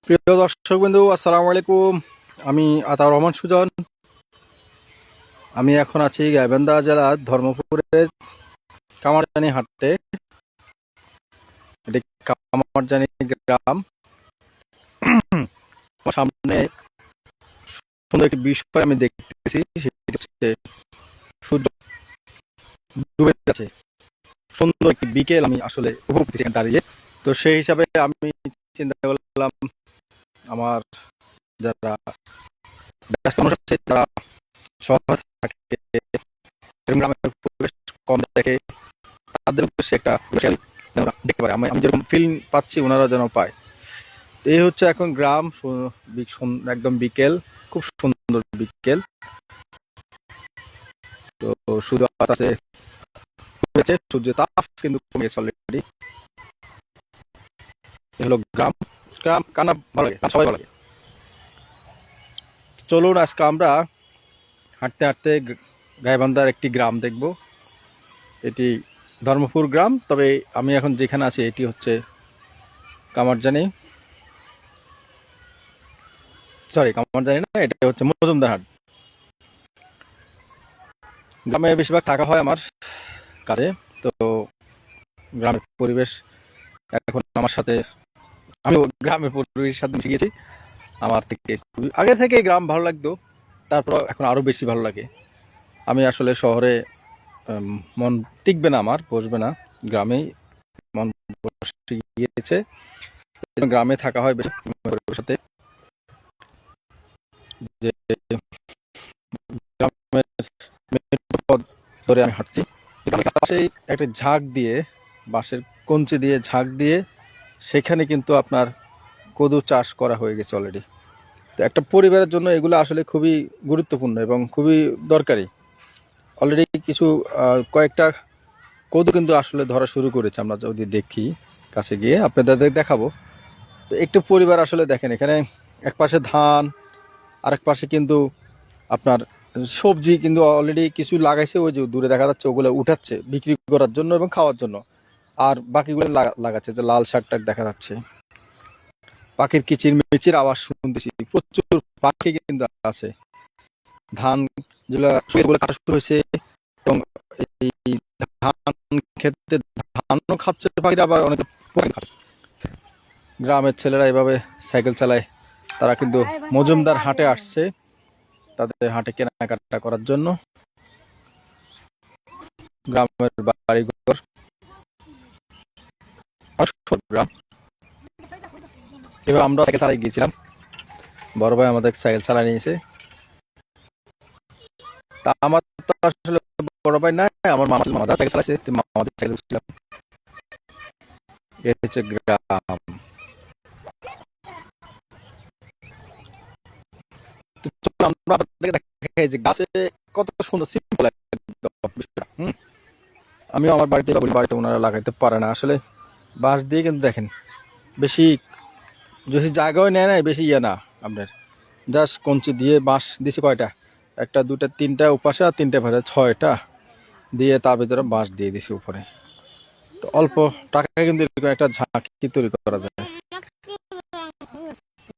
প্রিয় দর্শক বিন্দু, আসসালামু আলাইকুম। আমি আতাউর রহমান সুজন। আমি এখন আছি গাইবান্ধা জেলার ধর্মপুরের কামারজানি হাটে। এটি কামারজানি গ্রাম। আমার সামনে সুন্দর একটি বিষয় আমি দেখতেছি, সেটি হচ্ছে সূর্য ডুবে যাচ্ছে। সুন্দর একটি বিকেল আমি আসলে উপভোগ করতেছি এখানে দাঁড়িয়ে। তো সেই হিসাবে আমি চিন্তা করলাম, আমার যারা ব্যস্ত মানুষ আছে, যারা শহরে থাকে, এরকম গ্রামের পরিবেশ কম দেখে, তাদের উদ্দেশ্যে একটা বিশাল যেন দেখতে পারে। আমি আমি যেরকম ফিল পাচ্ছি ওনারা যেন পায়। তো এই হচ্ছে এখন গ্রাম, একদম বিকেল, খুব সুন্দর বিকেল। তো শুধু আকাশে হয়েছে, সূর্যের তাপ কিন্তু কমে গেছে অলরেডি। এ হলো গ্রাম। গ্রাম কানা ভালো লাগে, সবাই ভালো লাগে। চলুন আজকে আমরা হাঁটতে হাঁটতে গাইবান্ধার একটি গ্রাম দেখব। এটি ধর্মপুর গ্রাম, তবে আমি এখন যেখানে আছি এটি হচ্ছে কামারজানি, কামারজানি না, এটা হচ্ছে মজুমদার হাট। গ্রামে বেশিরভাগ থাকা হয় আমার কাজে। তো গ্রামের পরিবেশ এখন আমার সাথে, আমি গ্রামের পরিবেশের সাথে মিশে গেছি। আমার থেকে আগে থেকে গ্রাম ভালো লাগতো, তারপর এখন আরো বেশি ভালো লাগে। আমি আসলে শহরে মন টিকবে না, আমার বসবে না। গ্রামেই মন বসে গিয়েছে, গ্রামে থাকা হয় বেশি পরিবারের সাথে। যে গ্রামের মেঠো পথ ধরে আমি হাঁটছি, পাশেই একটা ঝাঁক দিয়ে, বাঁশের কঞ্চি দিয়ে ঝাঁক দিয়ে, সেখানে কিন্তু আপনার কদু চাষ করা হয়ে গেছে অলরেডি। তো একটা পরিবারের জন্য এগুলো আসলে খুবই গুরুত্বপূর্ণ এবং খুবই দরকারি। অলরেডি কিছু কয়েকটা কদু কিন্তু আসলে ধরা শুরু করেছে, আমরা যদি দেখি কাছে গিয়ে আপনাদের দেখাবো। তো একটু পরিবার আসলে দেখেন, এখানে এক পাশে ধান, আরেক পাশে কিন্তু আপনার সবজি কিন্তু অলরেডি কিছু লাগাইছে, ওই যে দূরে দেখা যাচ্ছে, ওগুলো উঠাচ্ছে বিক্রি করার জন্য এবং খাওয়ার জন্য। আর বাকিগুলো লাগাচ্ছে, যে লাল শাক টাক দেখা যাচ্ছে। পাখির কিচির মিচির আওয়াজ শুনতেছি, প্রচুর পাখি কিন্তু আছে। ধান যেগুলো কাটা শুরু হয়েছে, এবং এই ধান খেতে ধানও খাচ্ছে পাখিরা, আবার অনেক খাচ্ছে। গ্রামের ছেলেরা এভাবে সাইকেল চালায়, তারা কিন্তু মজুমদার হাটে আসছে তাদের হাটে কেনাকাটা করার জন্য। গ্রামের বাড়িঘর, গ্রাম। এবার আমরা সাইকেল চালাই গিয়েছিলাম, বড় ভাই আমাদের সাইকেল চালাই নিয়েছে। তা আমার তো আসলে বড় ভাই নাই, আমার মামা সাইকেল চালাইছে, মামাদের সাইকেল ছিলাম। এ হচ্ছে গ্রাম। আমরা দেখাই যে গাছে কত সুন্দর সিম্পল বিষয়টা। আমিও আমার বাড়িতে বলি, বাড়িতে ওনারা লাগাইতে পারে না আসলে। বাঁশ দিয়ে কিন্তু দেখেন, বেশি বেশি জায়গাও নেয় না, বেশি ইয়ে না আপনার। জাস্ট কঞ্চি দিয়ে বাঁশ দিছে কয়টা, একটা দুটা তিনটা উপাসে আর তিনটা ভাজা, ছয়টা দিয়ে তার ভিতরে বাঁশ দিয়ে দিছে উপরে। তো অল্প টাকায় কিন্তু এরকম একটা ঝাঁকি তৈরি করা যায়।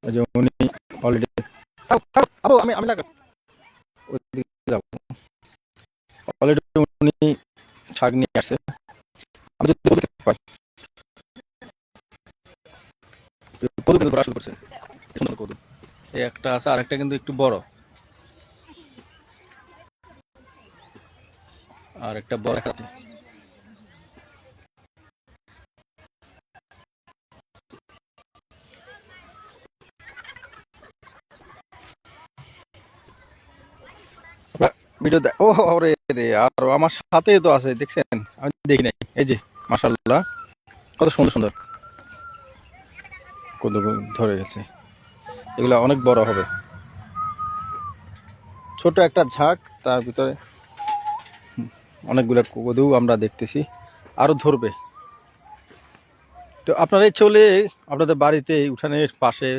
এই যে উনি অলরেডি, আমি আমি লাগা ওইদিকে যাবো। অলরেডি উনি ছাগ নিয়ে আসে। আমি যদি পাই কদু কিন্তু ধরা শুরু করছে, সুন্দর কদু। এই একটা আছে, আর একটা কিন্তু একটু বড়, আর একটা বড় একটা ভিডিও ও রে রে, আর আমার সাথে তো আছে, দেখছেন? আমি দেখি নাই। এই যে মাশাআল্লাহ, কত সুন্দর সুন্দর কদু ধরে গেছে। এগুলা অনেক বড় হবে। ছোট একটা ঝাঁক, তার ভিতরে অনেকগুলো কদু আমরা দেখতেছি, আরো ধরবে। তো আপনারা চলে আপনাদের বাড়িতে উঠানের পাশে,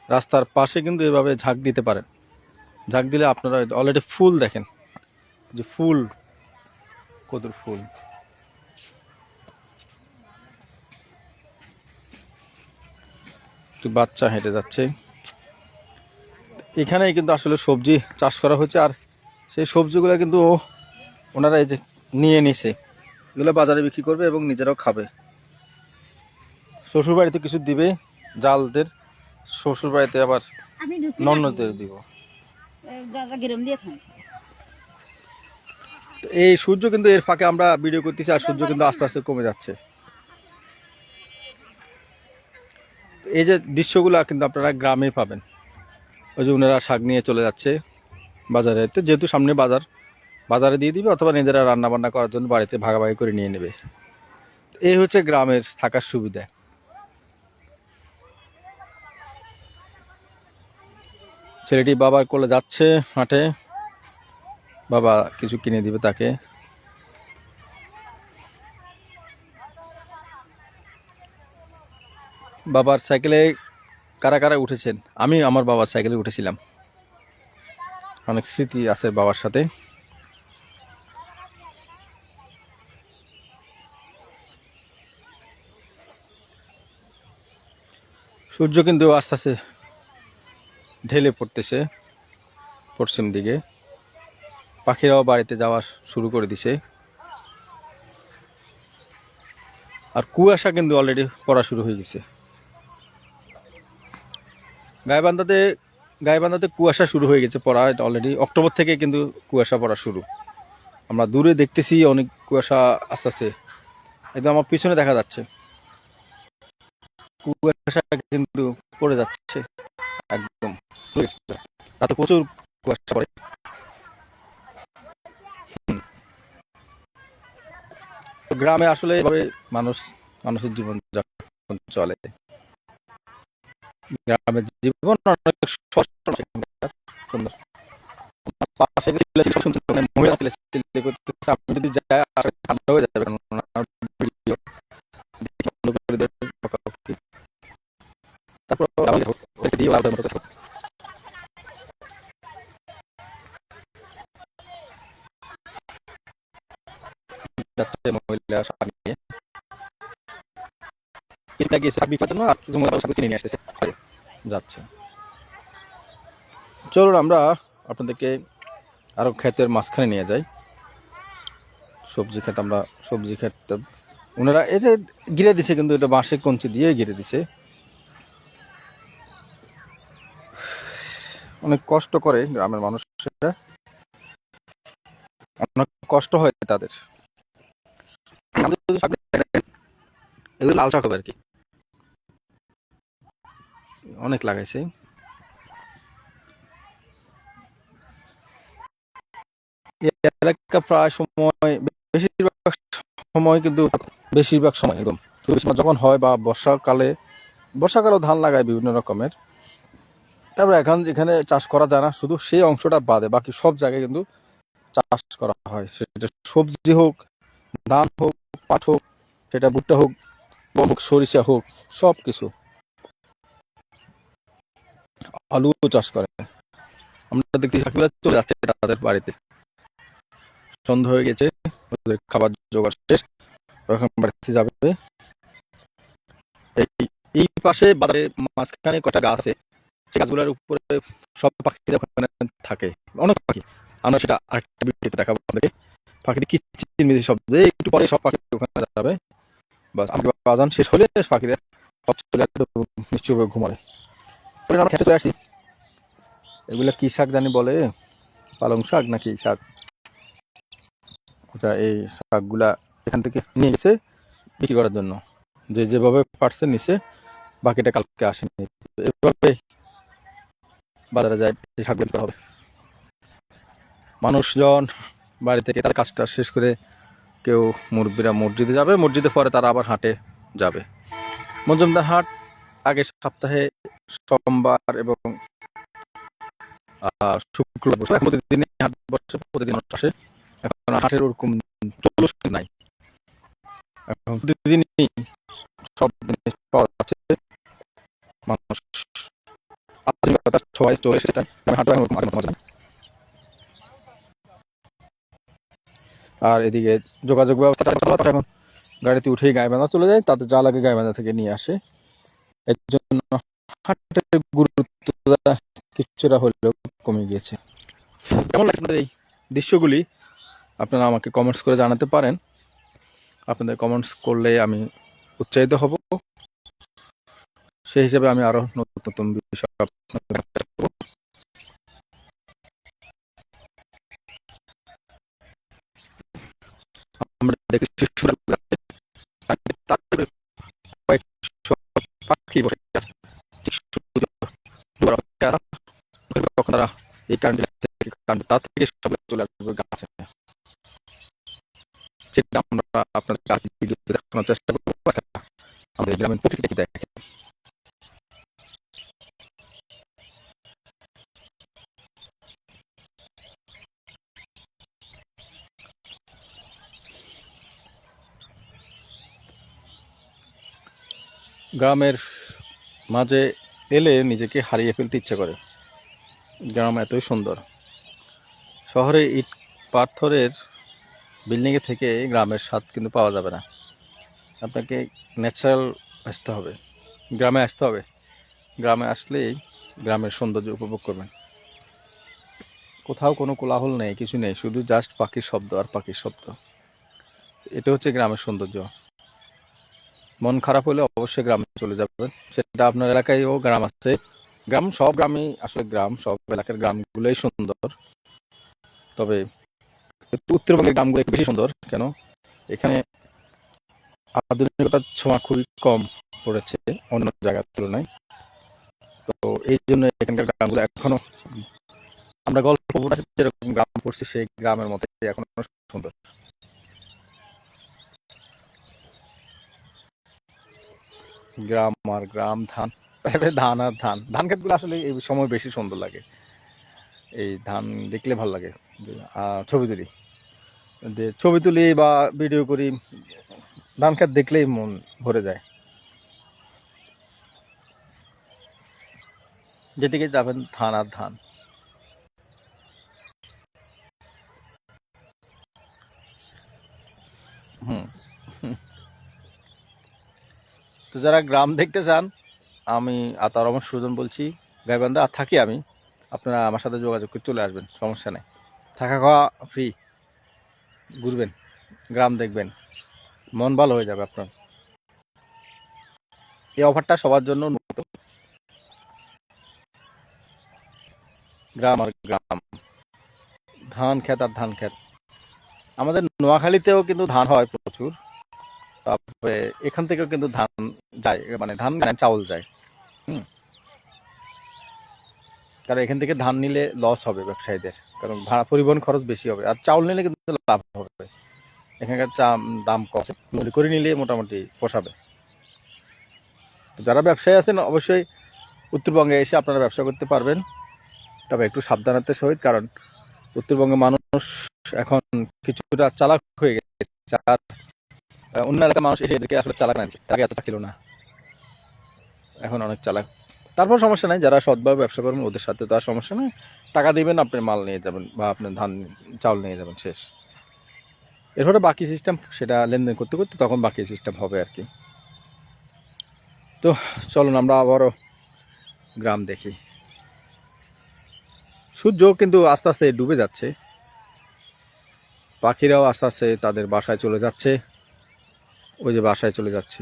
রাস্তার পাশে কিন্তু এভাবে ঝাঁক দিতে পারেন। ঝাঁক দিলে আপনারা অলরেডি ফুল দেখেন, যে ফুল, কদুর ফুল। একটি বাচ্চা হেঁটে যাচ্ছে। এখানেই কিন্তু আসলে সবজি চাষ করা হচ্ছে, আর সেই সবজিগুলো কিন্তু ওনারা এই যে নিয়ে নিছে, এগুলো বাজারে বিক্রি করবে এবং নিজেরাও খাবে। শ্বশুর বাড়িতে কিছু দিবে জালদের, শ্বশুর বাড়িতে আবার ননদের দিব। এই সূর্য কিন্তু এর ফাঁকে আমরা ভিডিও করতেছি, আর সূর্য কিন্তু আস্তে আস্তে কমে যাচ্ছে। এই যে দৃশ্যগুলো কিন্তু আপনারা গ্রামে পাবেন। ওই যে ওনারা শাক নিয়ে চলে যাচ্ছে বাজারে, তো যেহেতু সামনে বাজার, বাজারে দিয়ে দিবে অথবা নিজেরা রান্না বান্না করার জন্য বাড়িতে ভাগাভাগি করে নিয়ে নেবে। এই হচ্ছে গ্রামের থাকার সুবিধা। ছেলেটি বাবার কোলে যাচ্ছে হাঁটে, বাবা কিছু কিনে দিবে তাকে। বাবার সাইকেলে কারা কারা উঠেছেন? আমি আমার বাবার সাইকেলে উঠেছিলাম, অনেক স্মৃতি আছে বাবার সাথে। সূর্য কিন্তু আস্তে আস্তে ঢেলে পড়তেছে পশ্চিম দিকে, পাখিরাও বাড়িতে যাওয়া শুরু করে দিছে। আর কুয়াশা কিন্তু অলরেডি পড়া শুরু হয়ে গেছে। গাইবান্ধাতে কুয়াশা শুরু হয়ে গেছে পড়া অলরেডি, অক্টোবর থেকে কিন্তু কুয়াশা পড়া শুরু। আমরা দূরে দেখতেছি অনেক কুয়াশা আস্তে আস্তে, একদম আমার পিছনে দেখা যাচ্ছে কুয়াশা কিন্তু পড়ে যাচ্ছে একদম। রাতে প্রচুর কুয়াশা পড়ে। গ্রামে আসলে এভাবে মানুষের জীবন যাপন চলে। গ্রামের জীবন অনেক সুন্দর। পাশে মহিলা করতেছে, আপনি যদি যায় ঠান্ডা হয়ে যাবে। তারপর যাচ্ছে মহিলা শাক নিয়ে, কিনে গিয়েছে শাক বিক্রির জন্য, আর কিছু মহিলা শাক কিনে নিয়ে আসতেছে যাচ্ছে। চলুন আমরা আপনাদেরকে আরো ক্ষেতের মাঝখানে নিয়ে যাই। সবজি ক্ষেত, আমরা সবজি ক্ষেত ওনারা এটা ঘিরে দিছে, কিন্তু এটা বাঁশের কঞ্চি দিয়ে ঘিরে দিছে। অনেক কষ্ট করে গ্রামের মানুষেরা, অনেক কষ্ট হয় তাদের। এগুলো লাল শাক হবে আর কি, অনেক লাগাইছে। এলাকা প্রায় সময়, বেশিরভাগ সময় একদম যখন হয় বা বর্ষাকালেও ধান লাগায় বিভিন্ন রকমের। তারপরে এখন যেখানে চাষ করা যায় না, শুধু সেই অংশটা বাদে বাকি সব জায়গায় কিন্তু চাষ করা হয়। সেটা সবজি হোক, ধান হোক, পাট হোক, সেটা ভুট্টা হোক, গম হোক, সরিষা হোক, সব কিছু। আলু চাষ করে। আমরা দেখতে চলে যাচ্ছে তাদের বাড়িতে, সন্ধ্যা হয়ে গেছে, ওদের খাবার জোগাড় শেষ, এখন বাড়িতে যাবে। এই পাশে বাজারের মাঝখানে কটা গাছ আছে, সেই গাছগুলোর উপরে সব পাখি ওখানে থাকে, অনেক পাখি। আমরা সেটা আরেকটা ভিডিওতে দেখাবো আপনাদেরকে। পাখিদের কিচিরমিচির শব্দে একটু পরে সব পাখি ওখানে যাবে। বাস বাজান শেষ হলে পাখিদের সব চলে নিশ্চয়ই ঘুমাবে। আমরা খেতে চলে আসছি। এগুলা কি শাক জানি বলে, পালং শাক নাকি শাক? আচ্ছা, এই শাকগুলা এখান থেকে নিয়ে গেছে বিক্রি করার জন্য, যে যেভাবে পারছে নিচে, বাকিটা কালকে আসেনি। এভাবে বাজারে যায় এই শাক বিক্রি হবে। মানুষজন বাড়ি থেকে তার কাজটা শেষ করে, কেউ মুরব্বীরা মসজিদে যাবে, মসজিদে পরে তারা আবার হাটে যাবে। মজুমদার হাট আগের সপ্তাহে সোমবার এবং শুক্রবার বসে, এখন প্রতিদিনই হাট বসে, প্রতিদিন আসে। এখন হাটের ওরকম জলুস নাই, এখন প্রতিদিনই সব জিনিস পাওয়া যাচ্ছে। মানুষ সবাই চলে এসেছে, আমি হাটে আর এদিকে যোগাযোগ ব্যবস্থা এখন গাড়িতে উঠেই গাইবান্ধা চলে যায়, তাদের যা লাগে গাইবান্ধা থেকে নিয়ে আসে। এর জন্য হাটের গুরুত্ব কিছুটা হলেও কমে গিয়েছে। কেমন লাগছে আপনাদের এই দৃশ্যগুলি আপনারা আমাকে কমেন্টস করে জানাতে পারেন। আপনাদের কমেন্টস করলে আমি উৎসাহিত হব, সেই হিসাবে আমি আরো নতুন নতুন বিষয় আপনাদের কাছে দেখাবো। আমরা দেখেছি তারপরে কয়েকশো পাখি বসে আছে। তখন তারা এই তার থেকে সব চলে আসবে গাছে, সেটা আমরা আপনাদের কাছে ভিডিও দেখানোর চেষ্টা করবো। আমাদের গ্রামের প্রকৃতি দেখে গ্রামের মাঝে এলে নিজেকে হারিয়ে ফেলতে ইচ্ছে করে। গ্রাম এতই সুন্দর। শহরে ইট পাথরের বিল্ডিংয়ে থেকে গ্রামের স্বাদ কিন্তু পাওয়া যাবে না। আপনাকে ন্যাচারাল আসতে হবে, গ্রামে আসতে হবে। গ্রামে আসলেই গ্রামের সৌন্দর্য উপভোগ করবেন। কোথাও কোনো কোলাহল নেই, কিছু নেই, শুধু জাস্ট পাখির শব্দ আর পাখির শব্দ। এটা হচ্ছে গ্রামের সৌন্দর্য। মন খারাপ হলে অবশ্যই গ্রামে চলে যাবেন। সেটা আপনার এলাকায়ও গ্রাম আছে। গ্রাম, সব গ্রামই আসলে গ্রাম, সব এলাকার গ্রামগুলোই সুন্দর। তবে উত্তরবঙ্গের গ্রামগুলো একটু বেশি সুন্দর। কেন? এখানে আধুনিকতার ছোঁয়া খুবই কম পড়েছে অন্য জায়গার তুলনায়। তো এই জন্য এখানকার গ্রামগুলো এখনো, আমরা গল্প যেরকম গ্রাম পড়ছি সেই গ্রামের মতো এখনো সুন্দর। গ্রাম আর গ্রাম, ধান, ধান আর ধান, ধান ক্ষেতগুলো আসলে এই সময় বেশি সুন্দর লাগে। এই ধান দেখলে ভালো লাগে। ছবি তুলি বা ভিডিও করি, ধান ক্ষেত দেখলেই মন ভরে যায়। যেদিকে যাবেন ধান আর ধান। হুম। তো যারা গ্রাম দেখতে চান, আমি আতার রহমান সুজন বলছি, গাইবান্ধা আর থাকি আমি। আপনারা আমার সাথে যোগাযোগ করে চলে আসবেন, সমস্যা নেই। থাকা খাওয়া ফ্রি, ঘুরবেন, গ্রাম দেখবেন, মন ভালো হয়ে যাবে আপনার। এই অফারটা সবার জন্য উন্মুক্ত। গ্রাম আর গ্রাম, ধান ক্ষেত আর ধান ক্ষেত। আমাদের নোয়াখালীতেও কিন্তু ধান হয় প্রচুর। তারপরে এখান থেকেও কিন্তু ধান যায়, মানে ধান চাউল যায়। কারণ এখান থেকে ধান নিলে লস হবে ব্যবসায়ীদের, কারণ ভাড়া পরিবহন খরচ বেশি হবে। আর চাউল নিলে কিন্তু লাভ হবে, এখানকার দাম কম করে নিলে মোটামুটি পোষাবে। তো যারা ব্যবসায়ী আছেন অবশ্যই উত্তরবঙ্গে এসে আপনারা ব্যবসা করতে পারবেন, তবে একটু সাবধানতার সহিত। কারণ উত্তরবঙ্গে মানুষ এখন কিছুটা চালাক হয়ে গেছে। আর অন্য এলাকার মানুষ এসে এদেরকে আসলে চালাক আনছে, আগে এতটা ছিল না, এখন অনেক চালাক। তারপর সমস্যা নাই, যারা সৎভাবে ব্যবসা করবেন ওদের সাথে তো আর সমস্যা নেই। টাকা দিবেন, আপনি মাল নিয়ে যাবেন বা আপনি ধান চাউল নিয়ে যাবেন, শেষ। এরপরে বাকি সিস্টেম, সেটা লেনদেন করতে করতে তখন বাকি সিস্টেম হবে আর কি। তো চলুন আমরা আবারও গ্রাম দেখি। সূর্য কিন্তু আস্তে আস্তে ডুবে যাচ্ছে, পাখিরাও আস্তে আস্তে তাদের বাসায় চলে যাচ্ছে। ওই যে বাসায় চলে যাচ্ছে,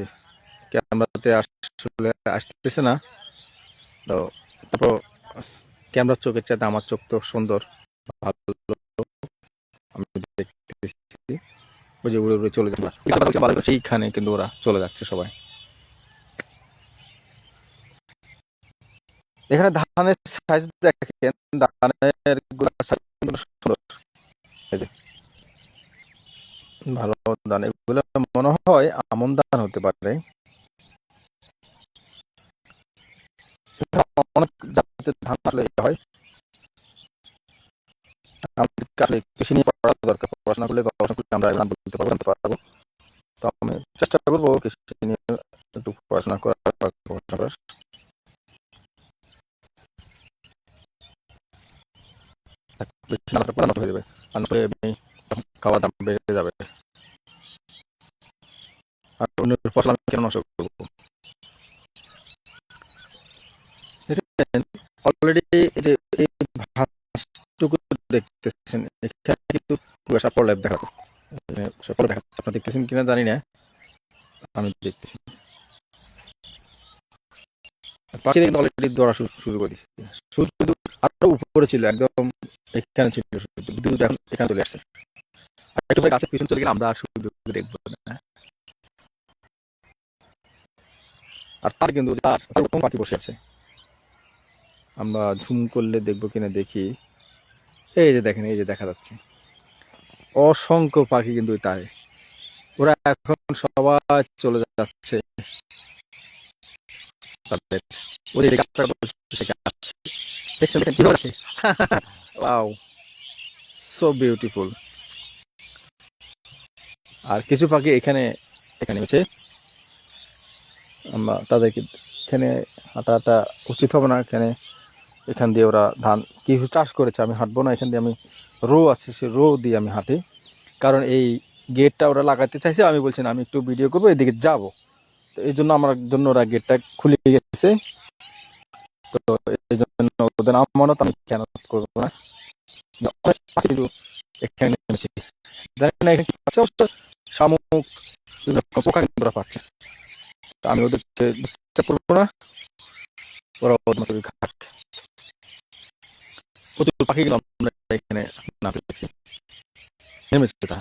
ক্যামেরাতে আসলে আসতেছে না। তো তারপর ক্যামেরার চোখের চাইতে আমার চোখ তো সুন্দর, ভালো, আমি দেখতেছি। ওই যে উড়ে উড়ে চলে যাচ্ছে, সেইখানে কিন্তু ওরা চলে যাচ্ছে সবাই। এখানে ধানের সাইজ দেখেন, ধানের সুন্দর, ভালো ধান। এগুলো মনে হয় আমন ধান হতে পারে। অনেক জাতের ধান আসলে হয়। আমাদের কৃষি নিয়ে পড়া দরকার, পড়াশোনা করলে গবেষণা করলে আমরা ধান বলতে পারবো, জানতে পারবো। তো আমি চেষ্টা করবো কৃষি নিয়ে একটু পড়াশোনা করার, গবেষণা করার। বেশি না পড়ানো হয়ে যাবে, আর খাওয়া দাম বেড়ে যাবে। আর অন্যের ফসল আমি কেন নষ্ট করবো? অলরেডি যে এই ভাঁজটুকু দেখতেছেন এখানে কিন্তু কুয়াশা প্রলেপ দেখাতো, আপনারা দেখতেছেন কিনা জানি না, আমি দেখতেছি পাখিরা কিন্তু অলরেডি দৌড়া শুরু করে দিচ্ছে। সূর্য কিন্তু আরো উপরে ছিল, একদম এখানে ছিল সূর্য, কিন্তু এখন এখানে চলে আসছে। আর একটু গাছের পিছনে চলে গেলে আমরা আর সূর্যকে দেখবো না। আর তার কিন্তু তার ওরকম পাখি বসে আছে, আমরা ঝুম করলে দেখবো কিনা দেখি। এই যে দেখেন, এই যে দেখা যাচ্ছে অসংখ্য পাখি কিন্তু তাই, ওরা এখন সবাই চলে যাচ্ছে তাদের ওই যে গাছটা বসে সে গাছ। দেখছেন দেখেন কি হচ্ছে, ওয়াও সো বিউটিফুল। আর কিছু পাখি এখানে এখানে হচ্ছে, আমরা তাদেরকে এখানে হাঁটা উচিত হবে না, এখান দিয়ে ওরা ধান কিছু চাষ করেছে, আমি হাঁটবো না এখান দিয়ে, আমি রো আছে সে রো দিয়ে আমি হাঁটি, কারণ এই গেটটা ওরা লাগাতে চাইছে, আমি বলছি না আমি একটু ভিডিও করবো এদিকে যাব, তো এই জন্য আমার জন্য ওরা গেটটা খুলে গেছে, তো এই জন্য ওদের আমানত আমি কেন করবো না। অনেক পাখি কিন্তু এখানে নেমেছে, জানি না এখানে কি পাচ্ছে, অবশ্য শামুক বিভিন্ন রকম পোকা কিন্তু ওরা পাচ্ছে, তো আমি ওদেরকে ডিস্টার্ব করবো না, ওরা ওদের মতো খাক। প্রচুর পাখি কিন্তু আমরা এখানে না দেখছি নেমেছে তারা।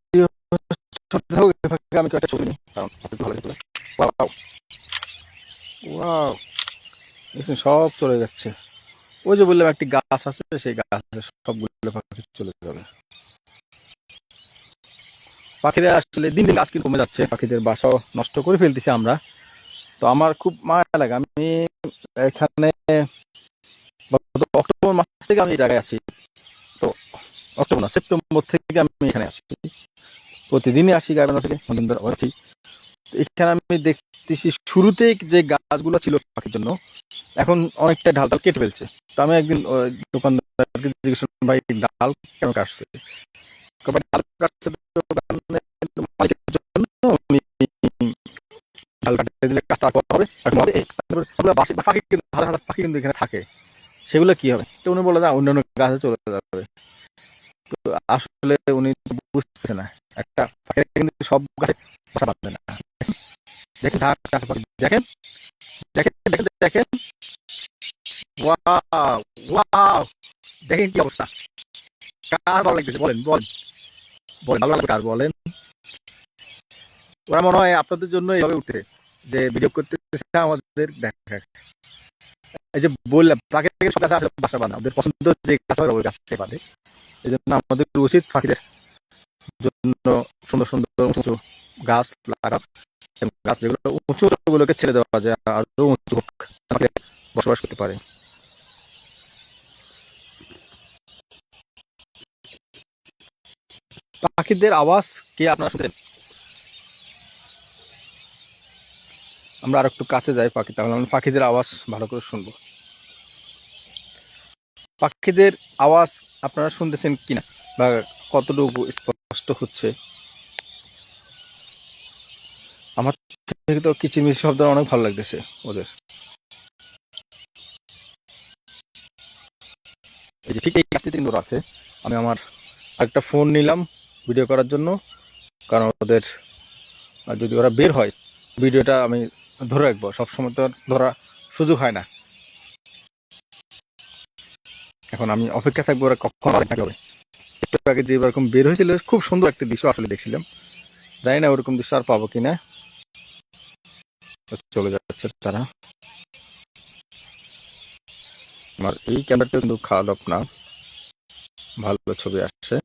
ভিডিও আমি একটা ছবি নিই, কারণ ভালো লাগবে। ওয়াও ওয়াও, দেখুন সব চলে যাচ্ছে, ওই যে বললাম একটি গাছ আছে, সেই গাছে সবগুলো পাখি চলে যাবে। পাখিরা আসলে দিন দিন গাছ কিন্তু কমে যাচ্ছে, পাখিদের বাসাও নষ্ট করে ফেলতেছি আমরা, তো আমার খুব মায়া লাগে। আমি এখানে অক্টোবর মাস থেকে আমি এই জায়গায় আছি, তো অক্টোবর না সেপ্টেম্বর থেকে আমি এখানে আছি, প্রতিদিনই আসি গাইবান্ধা থেকে অনেকদিন ধরে আছি। এখানে আমি দেখতেছি শুরুতেই যে গাছগুলো ছিল পাখির জন্য এখন অনেকটা ঢাল ঢাল কেটে ফেলছে, তো আমি একদিন দোকানদারকে জিজ্ঞেস করলাম ভাই ডাল কেন কাটছে, ডাল কাটছে মালিকের জন্য, উনি ডাল কাটতে দিলে কাজটা হবে, পাখি কিন্তু হাজার হাজার পাখি কিন্তু এখানে থাকে, সেগুলো কি হবে, তো উনি বলে না অন্যান্য গাছে চলে যাবে। তো আসলে উনি বুঝতেছে না, একটা পাখি কিন্তু সব গাছে বাসা বাঁধবে না। দেখেন দেখেন দেখেন দেখেন দেখেন, ওয়াও ওয়াও, দেখেন কি অবস্থা, কার ভালো লাগতেছে বলেন বলেন বলেন, ভালো লাগবে কার বলেন। ওরা মনে হয় আপনাদের জন্য এইভাবে উঠে যে ভিডিও করতেছে আমাদের দেখা, এই যে বললাম প্রাকৃতিক সব গাছে আসলে বাসা বাঁধা ওদের পছন্দ, যে গাছ হয় ওই গাছকে বাঁধে, এই জন্য আমাদের উচিত পাখিদের জন্য সুন্দর সুন্দর উঁচু গাছ লাগা, গাছ যেগুলো উঁচু ওগুলোকে ছেড়ে দেওয়া যায় আরো উঁচু হোক, বসবাস করতে পারে। পাখিদের আওয়াজ কি আপনারা শুনতেন? আমরা আর একটু কাছে যাই পাখি, তাহলে আমরা পাখিদের আওয়াজ ভালো করে শুনবো। পাখিদের আওয়াজ আপনারা শুনতেছেন কিনা বা কতটুকু স্পষ্ট হচ্ছে? আমার থেকে তো কিচিরমিচির শব্দ অনেক ভালো লাগতেছে ওদের। এই যে ঠিক এই কাছে 3 আছে, আমি আমার আরেকটা ফোন নিলাম ভিডিও করার জন্য, কারণ ওদের যদি ওরা বের হয় ভিডিওটা আমি ধরে রাখবো, সবসময় তো ধরা সুযোগ হয় না। এখন আমি অপেক্ষা থাকবো ওরা কখন হবে। একটু আগে যে এরকম বের হয়েছিল খুব সুন্দর একটা দৃশ্য আসলে দেখছিলাম, জানি না ওরকম দৃশ্য আর পাবো কিনা। চলে যাচ্ছে তারা, আমার এই ক্যামেরাটা কিন্তু খারাপ না, ভালো ছবি আসছে,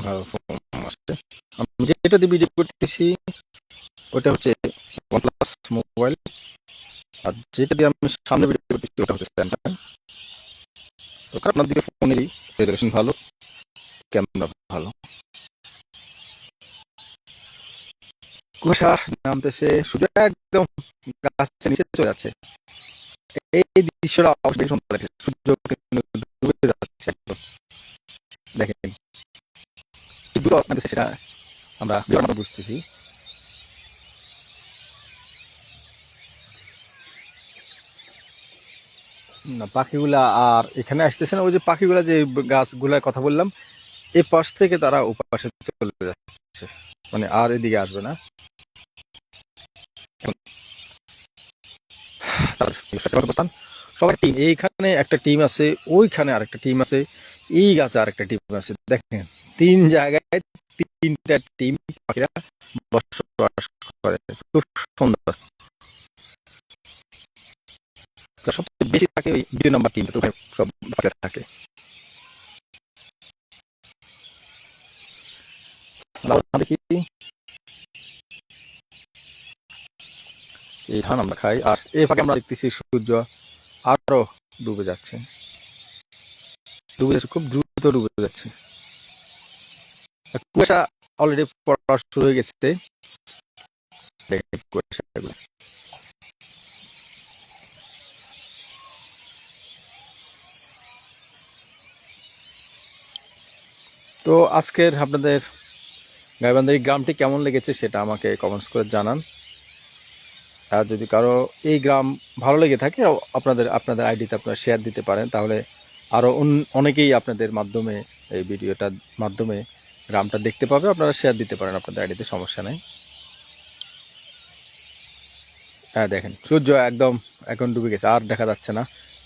ভালো ফোন আসছে। আমি যেটা দিয়ে ভিডিও করতেছি ওটা হচ্ছে OnePlus মোবাইল, আর যেটা দিয়ে আমি সামনে ভিডিও করতেছি ওটা হচ্ছে স্যামসাং। তো আপনার দিকে ফোনেরই রেজলিউশন ভালো, ক্যামেরা ভালো। কুয়াশা নামতেছে, সূর্য একদম গাছের নিচে চলে যাচ্ছে। এই দৃশ্যটা অবশ্যই সুন্দর লাগে, সূর্য ডুবে যাচ্ছে একদম। দেখেন দূর আপনাদের সেটা আমরা বুঝতেছি। না পাখিগুলা আর এখানে আসতেছে না, ওই যে পাখিগুলা যে গাছগুলার কথা বললাম এই পাশ থেকে তারা ওপাশে চলে যাচ্ছে, মানে আর এদিকে আসবে না। সবার টিম, এইখানে একটা টিম আছে, ওইখানে আরেকটা টিম আছে, এই গাছে আরেকটা টিম আছে। দেখেন 3 জায়গায় 3টা টিম পাখিরা বসবাস করে, খুব সুন্দর। সবচেয়ে বেশি থাকে ওই 2 নম্বর টিমটা, তো সব পাখিরা থাকে। দেখি এই ধান আমরা খাই, আর এই ফাঁকে আমরা দেখতেছি সূর্য আরো ডুবে যাচ্ছে, খুব দ্রুত ডুবে যাচ্ছে। কুয়াশা অলরেডি পড়া শুরু হয়ে গেছে। তো আজকের আপনাদের গাইবান্ধার গ্রামটি কেমন লেগেছে সেটা আমাকে কমেন্টস করে জানান। আর যদি কারো এই গ্রাম ভালো লেগে থাকে আপনাদের আপনাদের আইডিতে আপনারা শেয়ার দিতে পারেন, তাহলে আরও অনেকেই আপনাদের মাধ্যমে এই ভিডিওটার মাধ্যমে গ্রামটা দেখতে পাবে। আপনারা শেয়ার দিতে পারেন আপনাদের আইডিতে, সমস্যা নেই। হ্যাঁ দেখেন সূর্য একদম এখন ডুবে গেছে, আর দেখা যাচ্ছে না।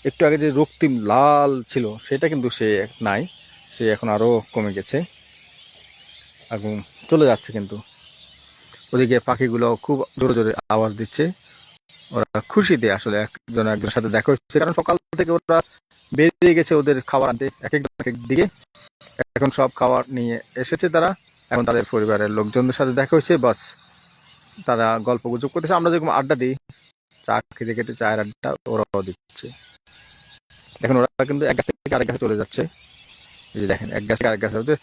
একটু আগে যে রক্তিম লাল ছিল সেটা কিন্তু সে নাই, সে এখন আরও কমে গেছে, এখন চলে যাচ্ছে। কিন্তু ওদিকে পাখিগুলো খুব জোরে জোরে আওয়াজ দিচ্ছে, ওরা খুশিতে আসলে একজনের সাথে দেখা হচ্ছে, কারণ সকাল থেকে ওরা বেরিয়ে গেছে ওদের খাবার আনতে এক এক দিকে। এখন সব খাবার নিয়ে এসেছে তারা, এখন তাদের পরিবারের লোকজনদের সাথে দেখা হয়েছে, বাস তারা গল্প গুজব করতেছে। আমরা যেরকম আড্ডা দিই, চা খেতে খেতে চায়ের আড্ডা, ওরাও দিচ্ছে। দেখেন ওরা কিন্তু এক গাছ থেকে আরেক গাছে চলে যাচ্ছে, এই যে দেখেন এক গাছ থেকে আরেক গাছে হচ্ছে,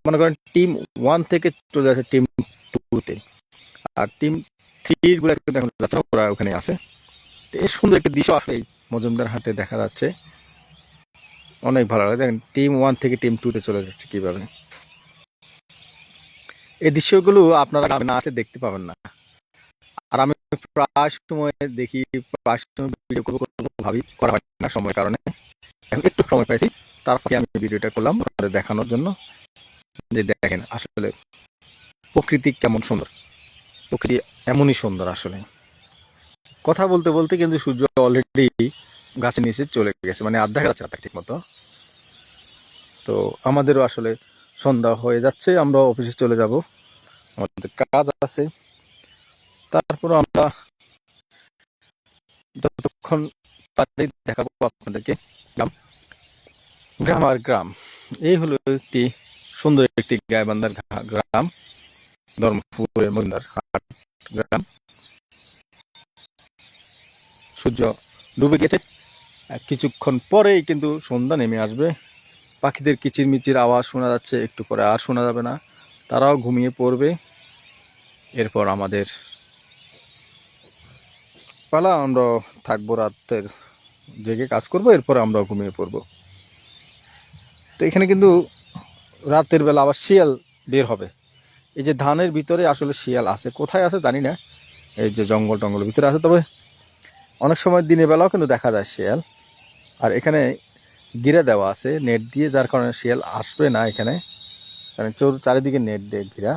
মনে করেন টিম 1 থেকে চলে যাচ্ছে টিম 2 তে, আর টিম 3 গুলো কিন্তু এখন যাচ্ছে, ওরা ওখানে আছে। এই সুন্দর একটা দৃশ্য আসলে মজুমদার হাটে দেখা যাচ্ছে, অনেক ভালো লাগে। দেখেন টিম 1 থেকে টিম 2 তে চলে যাচ্ছে কিভাবে। এই দৃশ্যগুলো আপনারা গ্রামে না আসলে দেখতে পাবেন না। আর আমি প্রায় সময় দেখি, প্রায় সময় ভিডিও করবো ভাবি, করা হয় না সময়ের কারণে। এখন একটু সময় পাইছি, তারপরে আমি ভিডিওটা করলাম আপনাদের দেখানোর জন্য, যে দেখেন আসলে প্রকৃতি কেমন সুন্দর। প্রকৃতি এমনই সুন্দর আসলে। কথা বলতে বলতে কিন্তু সূর্য অলরেডি গাছের নিচে চলে গেছে, মানে আর দেখা যাচ্ছে না ঠিক মতো। তো আমাদেরও আসলে সন্ধ্যা হয়ে যাচ্ছে, আমরা অফিসে চলে যাব, আমাদের কাজ আছে। তারপর আমরা যতক্ষণ পারি দেখাবো আপনাদেরকে গ্রাম, গ্রাম আর গ্রাম। এই হলো একটি সুন্দর একটি গাইবান্ধার গ্রাম, ধর্মপুরের মন্দার হাট গ্রাম। সূর্য ডুবে গেছে, কিছুক্ষণ পরেই কিন্তু সন্ধ্যা নেমে আসবে। পাখিদের কিচিরমিচির আওয়াজ শোনা যাচ্ছে, একটু পরে আর শোনা যাবে না, তারাও ঘুমিয়ে পড়বে। এরপর আমাদের পালা, আমরা থাকবো রাতের জেগে কাজ করব, এরপর আমরা ঘুমিয়ে পড়বো। তো এখানে কিন্তু রাতের বেলা আবার শিয়াল বের হবে। এই যে ধানের ভিতরে আসলে শিয়াল আছে, কোথায় আছে জানি না, এই যে জঙ্গল টঙ্গলের ভিতরে আছে। তবে অনেক সময় দিনের বেলাও কিন্তু দেখা যায় শিয়াল। আর এখানে ঘিরে দেওয়া আছে নেট দিয়ে, যার কারণে শিয়াল আসবে না এখানে, কারণ চারিদিকে নেট দিয়ে ঘিরা।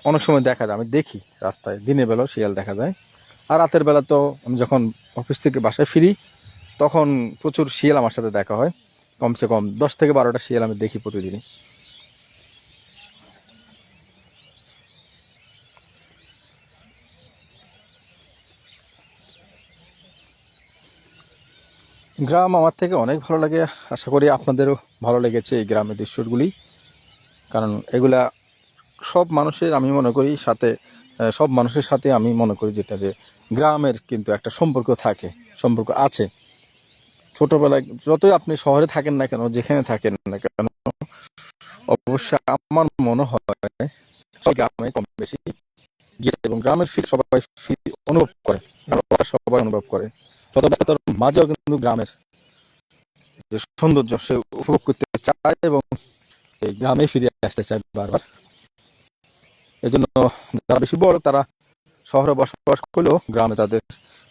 অনেক সময় দেখা যায়, আমি দেখি রাস্তায় দিনের বেলাও শিয়াল দেখা যায়। আর রাতের বেলা তো আমি যখন অফিস থেকে বাসায় ফিরি তখন প্রচুর শিয়াল আমার সাথে দেখা হয়, কমসে কম 10 থেকে 12টা শিয়াল আমি দেখি প্রতিদিনই। গ্রাম আমার থেকে অনেক ভালো লাগে, আশা করি আপনাদেরও ভালো লেগেছে এই গ্রামের দৃশ্যগুলি। কারণ এগুলা সব মানুষের, আমি মনে করি সাথে সব মানুষের সাথে আমি মনে করি যেটা, যে গ্রামের কিন্তু একটা সম্পর্ক থাকে, সম্পর্ক আছে। ছোটবেলায় যতই আপনি শহরে থাকেন না কেন, যেখানে থাকেন না কেন, অবশ্যই আমার মনে হয় সব গ্রামে কম বেশি গিয়েছে, এবং গ্রামের ফিল সবাই ফিল অনুভব করে, সবাই অনুভব করে। শত ব্যস্ততার মাঝেও কিন্তু গ্রামের যে সৌন্দর্য সে উপভোগ করতে চায় এবং এই গ্রামে ফিরে আসতে চায় বারবার। এই জন্য যারা বেশি বড় তারা শহরে বসবাস করলেও গ্রামে তাদের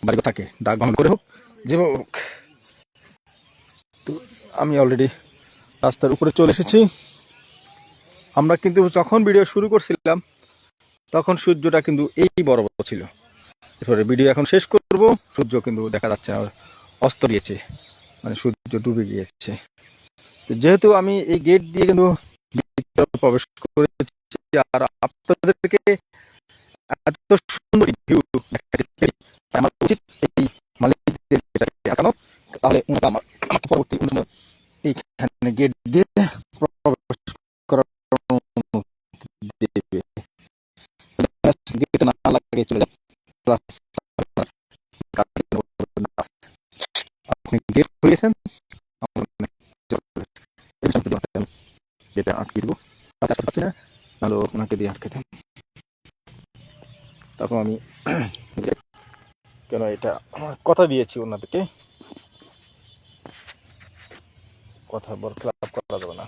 বাড়ি থাকে, ডাক বাংলো করে হোক, যেভাবে হোক। তো আমি অলরেডি রাস্তার উপরে চলে এসেছি। আমরা কিন্তু যখন ভিডিও শুরু করছিলাম তখন সূর্যটা কিন্তু এই বরাবর ছিল। এরপরে ভিডিও এখন শেষ করব, সূর্য কিন্তু দেখা যাচ্ছে না, অস্ত গিয়েছে, মানে সূর্য ডুবে গিয়েছে। তো যেহেতু আমি এই গেট দিয়ে কিন্তু প্রবেশ করেছি, আর আপনাদেরকে এত সুন্দর ভিউ দেখাতে পেরে আমার উচিত এই মালিকদের এটাকে আটকানো, তাহলে ওনারা আমাকে পরবর্তী সময় এইখানে গেট দিয়ে প্রবেশ করার অনুমতি দেবে। গেট না লাগিয়ে চলে যাবে, আপনি গেট খুলেছেন, গেটে আটকে দেবো, পাচ্ছি না, নাহলে ওনাকে দিয়ে আটকে দেন। তখন আমি কেন এটা আমার কথা দিয়েছি ওনাদেরকে, কথা বরখেলাপ করা যাবে না।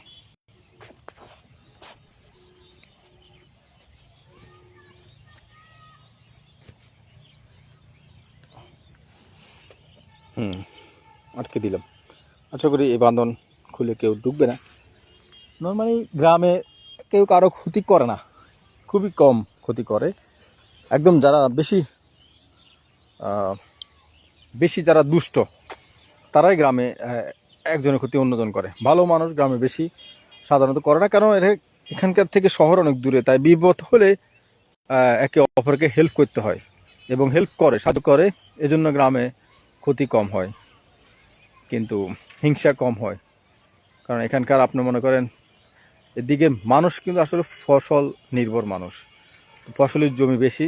আটকে দিলাম। আশা করি এই বাঁধন খুলে কেউ ডুববে না। নর্মালি গ্রামে কেউ কারো ক্ষতি করে না, খুবই কম ক্ষতি করে। একদম যারা বেশি বেশি যারা দুষ্ট তারাই গ্রামে একজনের ক্ষতি অন্যজন করে। ভালো মানুষ গ্রামে বেশি সাধারণত করে না, কারণ এখানকার থেকে শহর অনেক দূরে, তাই বিপদ হলে একে অপরকে হেল্প করতে হয় এবং হেল্প করে, সাহায্য করে। এজন্য গ্রামে ক্ষতি কম হয়, কিন্তু হিংসা কম হয়। কারণ এখানকার আপনি মনে করেন এদিকে মানুষ কিন্তু আসলে ফসল নির্ভর মানুষ, ফসলের জমি বেশি,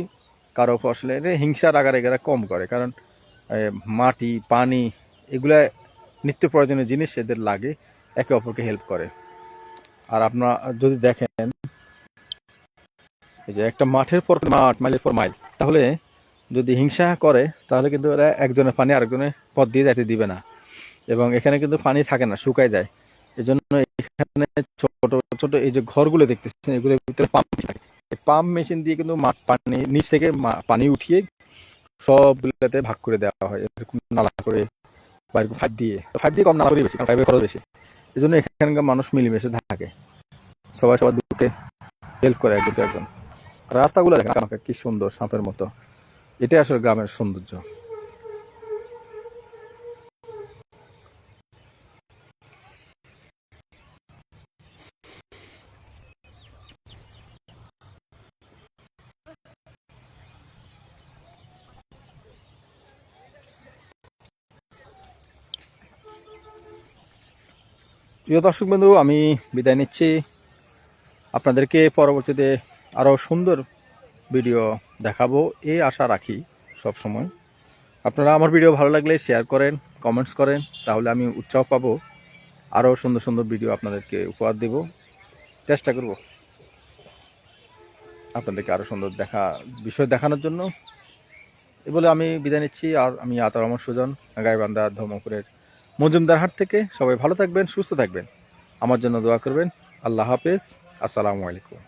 কারো ফসলে হিংসা রাগারে এরা কম করে। কারণ মাটি পানি এগুলা নিত্য প্রয়োজনীয় জিনিস এদের লাগে, একে অপরকে হেল্প করে। আর আপনারা যদি দেখেন এই যে একটা মাঠের পর মাঠ, মাইলের পর মাইল, তাহলে যদি হিংসা করে তাহলে কিন্তু এরা একজনের পানি আরেকজনের পথ দিয়ে যাইতে দিবে না, এবং এখানে কিন্তু পানি থাকে না, শুকায় যায়। এজন্য এখানে ছোট ছোট এই যে ঘরগুলো দেখতেছেন, এগুলোর ভিতরে পাম্প থাকে। পাম্প মেশিন দিয়ে কিন্তু পানি নিচ থেকে পানি উঠিয়ে সবগুলোতে ভাগ করে দেওয়া হয়, এরকম নালা করে বা এরকম ফাইভ দিয়ে কম নালা করে বেশি, কারণ ফাইভের খরচ বেশি। এই জন্য এখানকার মানুষ মিলেমিশে থাকে, সবাই সবার দুঃখে হেল্প করে একজন একজন। রাস্তাগুলো দেখেন আমাকে কি সুন্দর, সাপের মতো। এটাই আসলে গ্রামের সৌন্দর্য। প্রিয় দর্শক বন্ধু, আমি বিদায় নিচ্ছি। আপনাদেরকে পরবর্তীতে আরও সুন্দর ভিডিও দেখাবো এই আশা রাখি সব সময়। আপনারা আমার ভিডিও ভালো লাগলে শেয়ার করেন, কমেন্টস করেন, তাহলে আমি উৎসাহ পাবো, আরও সুন্দর সুন্দর ভিডিও আপনাদেরকে উপহার দেব। চেষ্টা করব আপনাদেরকে আরও সুন্দর বিষয় দেখানোর জন্য। এ বলে আমি বিদায় নিচ্ছি। আর আমি আতাউর রহমান সুজন, গাইবান্ধা ধর্মপুরের মজুমদার হাট থেকে। সবাই ভালো থাকবেন, সুস্থ থাকবেন, আমার জন্য দোয়া করবেন। আল্লাহ হাফেজ, আসসালামু আলাইকুম।